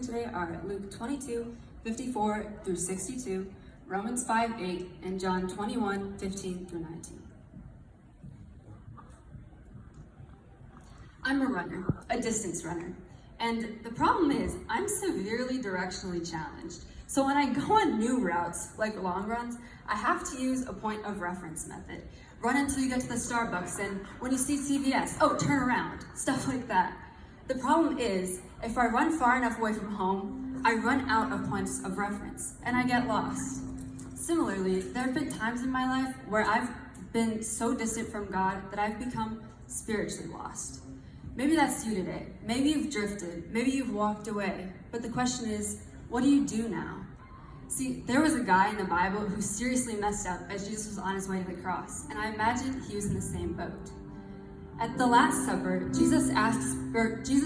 today are Luke 22:54 through 62, Romans 5:8, and John 21:15 through 19. I'm a runner, a distance runner, and the problem is I'm severely directionally challenged. So when I go on new routes, like long runs, I have to use a point of reference method. Run until you get to the Starbucks, and when you see CVS, oh, turn around, stuff like that. The problem is, if I run far enough away from home, I run out of points of reference, and I get lost. Similarly, there have been times in my life where I've been so distant from God that I've become spiritually lost. Maybe that's you today. Maybe you've drifted. Maybe you've walked away. But the question is, what do you do now? See, there was a guy in the Bible who seriously messed up as Jesus was on his way to the cross, and I imagine he was in the same boat. At the Last Supper, Jesus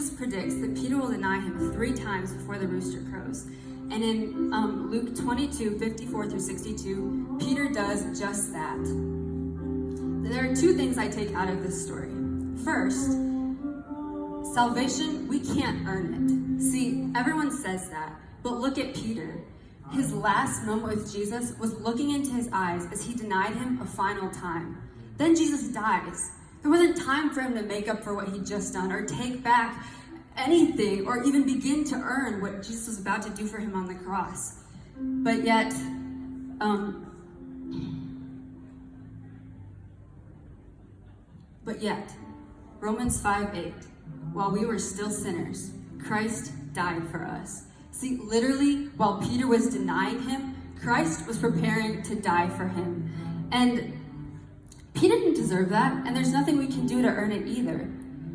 predicts that Peter will deny him 3 times before the rooster crows. And in Luke 22:54 through 62, Peter does just that. There are 2 things I take out of this story. First, salvation, we can't earn it. See, everyone says that, but look at Peter. His last moment with Jesus was looking into his eyes as he denied him a final time. Then Jesus dies. There wasn't time for him to make up for what he'd just done or take back anything or even begin to earn what Jesus was about to do for him on the cross. But yet, Romans 5:8, while we were still sinners, Christ died for us. See, literally, while Peter was denying him, Christ was preparing to die for him. And Peter didn't deserve that, and there's nothing we can do to earn it either.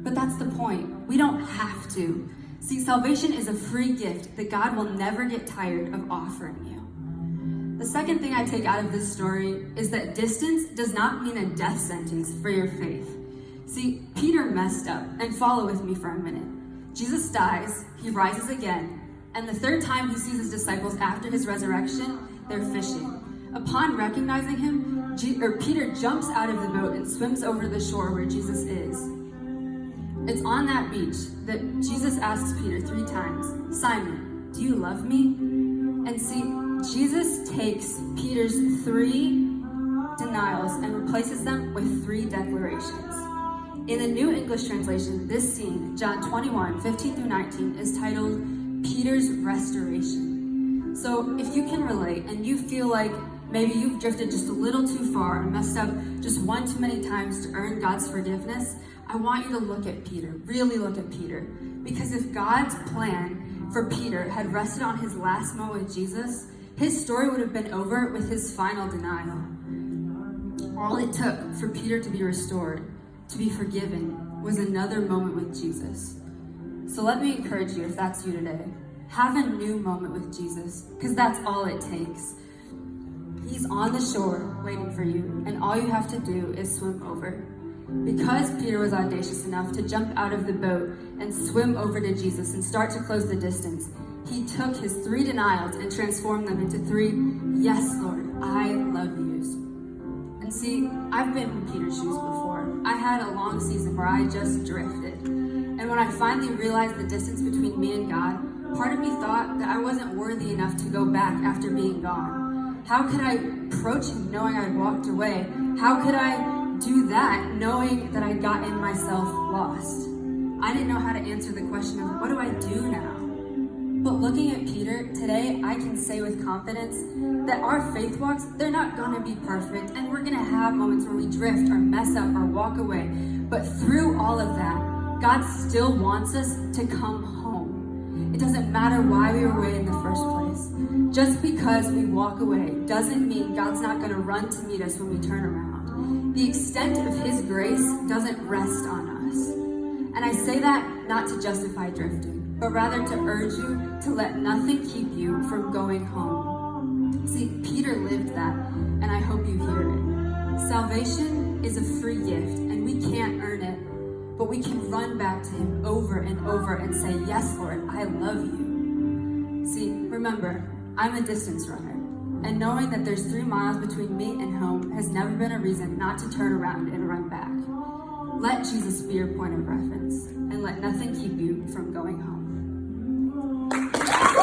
But that's the point. We don't have to. See, salvation is a free gift that God will never get tired of offering you. The second thing I take out of this story is that distance does not mean a death sentence for your faith. See, Peter messed up, and follow with me for a minute. Jesus dies, he rises again, and the 3rd time he sees his disciples after his resurrection, they're fishing. Upon recognizing him, Peter jumps out of the boat and swims over to the shore where Jesus is. It's on that beach that Jesus asks Peter 3 times, "Simon, do you love me?" And see, Jesus takes Peter's 3 denials and replaces them with 3 declarations. In the New English translation, this scene, John 21:15 through 19, is titled Peter's Restoration. So if you can relate and you feel like maybe you've drifted just a little too far and messed up just one too many times to earn God's forgiveness, I want you to look at Peter, really look at Peter. Because if God's plan for Peter had rested on his last moment with Jesus, his story would have been over with his final denial. All it took for Peter to be restored, to be forgiven, was another moment with Jesus. So let me encourage you, if that's you today, have a new moment with Jesus, because that's all it takes. He's on the shore waiting for you, and all you have to do is swim over. Because Peter was audacious enough to jump out of the boat and swim over to Jesus and start to close the distance, he took his 3 denials and transformed them into 3, "Yes, Lord, I love yous." And see, I've been in Peter's shoes before. I had a long season where I just drifted. And when I finally realized the distance between me and God, part of me thought that I wasn't worthy enough to go back after being gone. How could I approach him knowing I'd walked away? How could I do that knowing that I'd gotten myself lost? I didn't know how to answer the question of, what do I do now? But looking at Peter, today I can say with confidence that our faith walks, they're not going to be perfect, and we're going to have moments where we drift or mess up or walk away. But through all of that, God still wants us to come home. It doesn't matter why we were away in the first place. Just because we walk away doesn't mean God's not going to run to meet us when we turn around. The extent of his grace doesn't rest on us. And I say that not to justify drifting, but rather to urge you to let nothing keep you from going home. See, Peter lived that, and I hope you hear it. Salvation is a free gift, and we can't earn it, but we can run back to him over and over and say, "Yes, Lord, I love you." See, remember, I'm a distance runner, and knowing that there's 3 miles between me and home has never been a reason not to turn around and run back. Let Jesus be your point of reference, and let nothing keep you from going home.